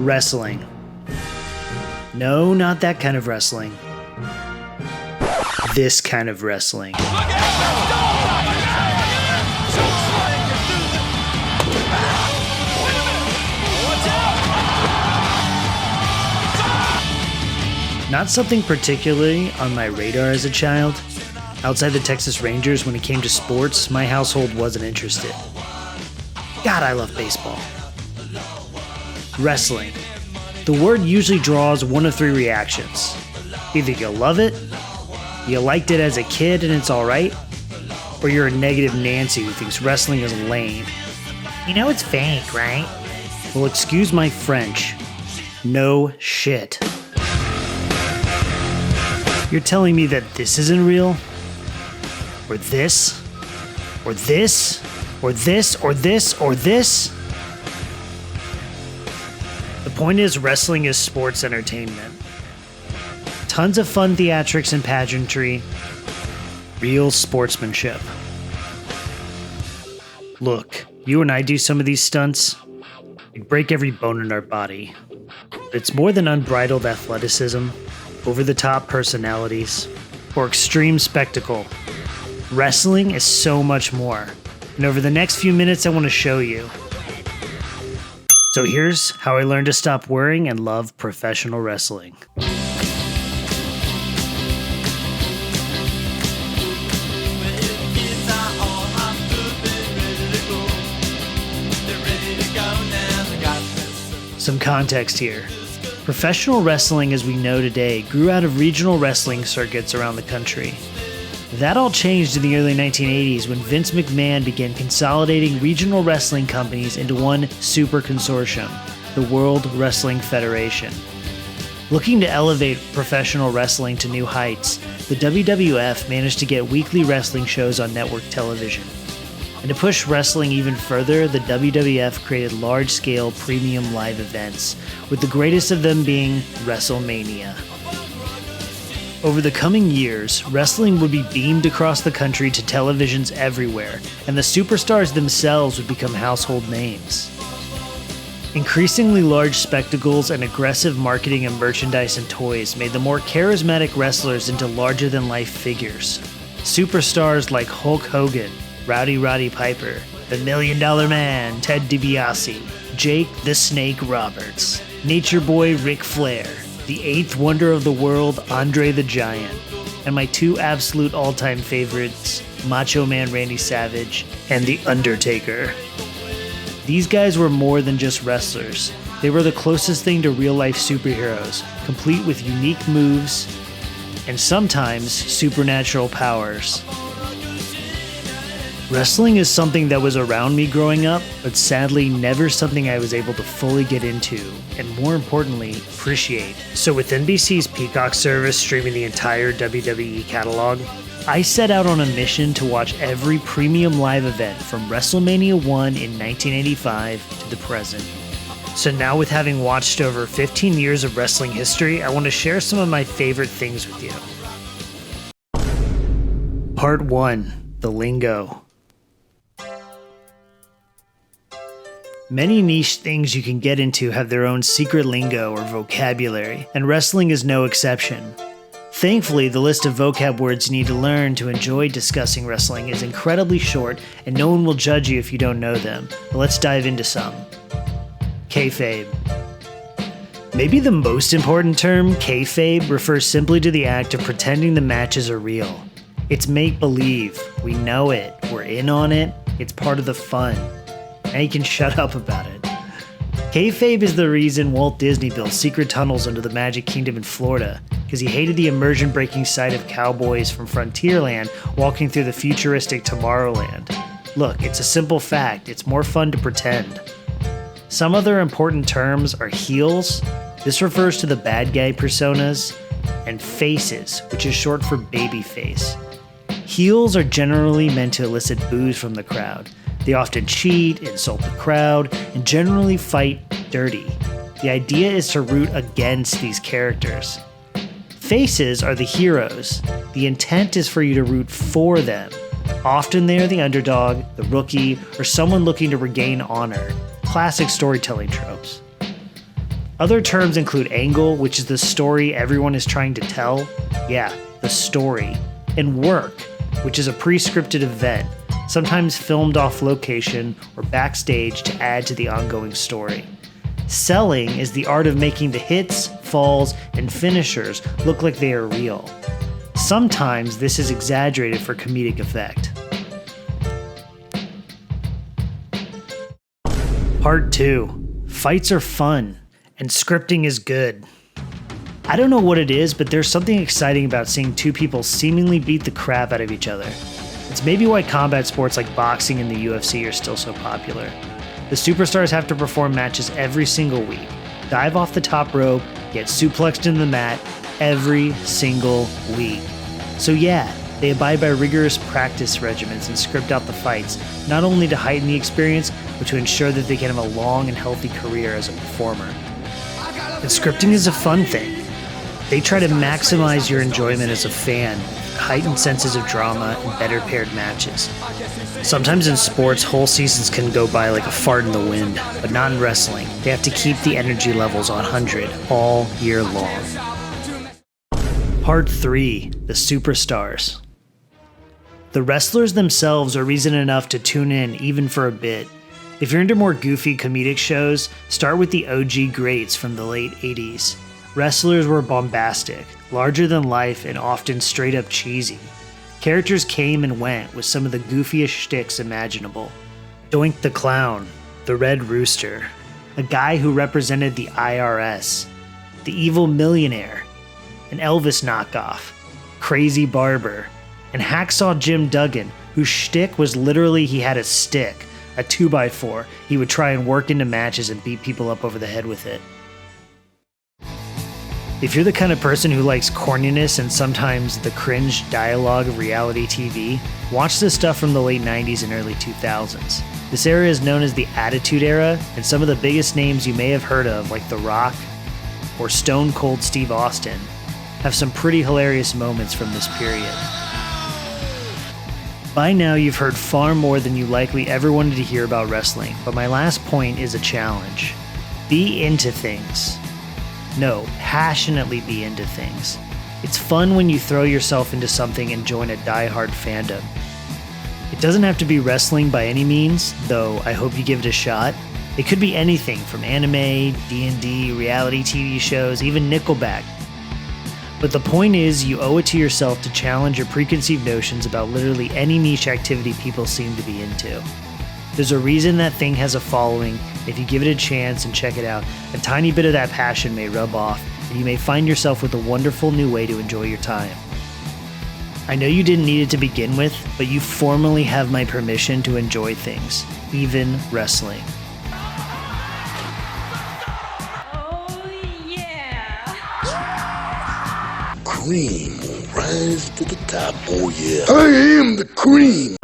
Wrestling. No, not that kind of wrestling. This kind of wrestling. Not something particularly on my radar as a child. Outside the Texas Rangers, when it came to sports, my household wasn't interested. God, I love baseball. Wrestling. The word usually draws one of three reactions. Either you love it, you liked it as a kid and it's alright, or you're a negative Nancy who thinks wrestling is lame. You know it's fake, right? Well, excuse my French. No shit. You're telling me that this isn't real? Or this? Or this? Or this? Or this? Or this? The point is, wrestling is sports entertainment. Tons of fun theatrics and pageantry. Real sportsmanship. Look, you and I do some of these stunts. We break every bone in our body. But it's more than unbridled athleticism, over-the-top personalities, or extreme spectacle. Wrestling is so much more. And over the next few minutes, I want to show you. So here's how I learned to stop worrying and love professional wrestling. Some context here. Professional wrestling as we know today grew out of regional wrestling circuits around the country. That all changed in the early 1980s when Vince McMahon began consolidating regional wrestling companies into one super consortium, the World Wrestling Federation. Looking to elevate professional wrestling to new heights, the WWF managed to get weekly wrestling shows on network television. And to push wrestling even further, the WWF created large-scale premium live events, with the greatest of them being WrestleMania. Over the coming years, wrestling would be beamed across the country to televisions everywhere, and the superstars themselves would become household names. Increasingly large spectacles and aggressive marketing of merchandise and toys made the more charismatic wrestlers into larger-than-life figures. Superstars like Hulk Hogan, Rowdy Piper, The $1 Million Man, Ted DiBiase, Jake the Snake Roberts, Nature Boy Ric Flair, the eighth wonder of the world, Andre the Giant, and my two absolute all-time favorites, Macho Man Randy Savage and The Undertaker. These guys were more than just wrestlers. They were the closest thing to real-life superheroes, complete with unique moves and sometimes supernatural powers. Wrestling is something that was around me growing up, but sadly never something I was able to fully get into, and more importantly, appreciate. So with NBC's Peacock service streaming the entire WWE catalog, I set out on a mission to watch every premium live event from WrestleMania 1 in 1985 to the present. So now with having watched over 15 years of wrestling history, I want to share some of my favorite things with you. Part 1. The Lingo. Many niche things you can get into have their own secret lingo or vocabulary, and wrestling is no exception. Thankfully, the list of vocab words you need to learn to enjoy discussing wrestling is incredibly short, and no one will judge you if you don't know them. But let's dive into some. Kayfabe. Maybe the most important term, kayfabe, refers simply to the act of pretending the matches are real. It's make-believe. We know it. We're in on it. It's part of the fun. Now you can shut up about it. Kayfabe is the reason Walt Disney built secret tunnels under the Magic Kingdom in Florida, because he hated the immersion-breaking sight of cowboys from Frontierland walking through the futuristic Tomorrowland. Look, it's a simple fact. It's more fun to pretend. Some other important terms are heels. This refers to the bad guy personas, and faces, which is short for babyface. Heels are generally meant to elicit boos from the crowd. They often cheat, insult the crowd, and generally fight dirty. The idea is to root against these characters. Faces are the heroes. The intent is for you to root for them. Often they are the underdog, the rookie, or someone looking to regain honor. Classic storytelling tropes. Other terms include angle, which is the story everyone is trying to tell. Yeah, the story. And work, which is a pre-scripted event, sometimes filmed off location or backstage to add to the ongoing story. Selling is the art of making the hits, falls, and finishers look like they are real. Sometimes this is exaggerated for comedic effect. Part 2. Fights are fun, and scripting is good. I don't know what it is, but there's something exciting about seeing two people seemingly beat the crap out of each other. It's maybe why combat sports like boxing and the UFC are still so popular. The superstars have to perform matches every single week, dive off the top rope, get suplexed into the mat every single week. So yeah, they abide by rigorous practice regimens and script out the fights, not only to heighten the experience, but to ensure that they can have a long and healthy career as a performer. And scripting is a fun thing. They try to maximize your enjoyment as a fan, heightened senses of drama, and better paired matches. Sometimes in sports, whole seasons can go by like a fart in the wind, but not in wrestling. They have to keep the energy levels 100 all year long. Part 3. The Superstars. The wrestlers themselves are reason enough to tune in even for a bit. If you're into more goofy comedic shows, start with the OG greats from the late 80s. Wrestlers were bombastic, larger than life, and often straight up cheesy. Characters came and went with some of the goofiest shticks imaginable. Doink the Clown, the Red Rooster, a guy who represented the IRS, the Evil Millionaire, an Elvis knockoff, Crazy Barber, and Hacksaw Jim Duggan, whose shtick was literally he had a stick, a 2x4, he would try and work into matches and beat people up over the head with it. If you're the kind of person who likes corniness and sometimes the cringe dialogue of reality TV, watch this stuff from the late 90s and early 2000s. This era is known as the Attitude Era, and some of the biggest names you may have heard of, like The Rock or Stone Cold Steve Austin, have some pretty hilarious moments from this period. By now you've heard far more than you likely ever wanted to hear about wrestling, but my last point is a challenge. Be into things. No, passionately be into things. It's fun when you throw yourself into something and join a die-hard fandom. It doesn't have to be wrestling by any means, though I hope you give it a shot. It could be anything from anime, D&D, reality TV shows, even Nickelback. But the point is, you owe it to yourself to challenge your preconceived notions about literally any niche activity people seem to be into. There's a reason that thing has a following. If you give it a chance and check it out, a tiny bit of that passion may rub off, and you may find yourself with a wonderful new way to enjoy your time. I know you didn't need it to begin with, but you formally have my permission to enjoy things, even wrestling. Cream will rise to the top, oh yeah. I am the cream.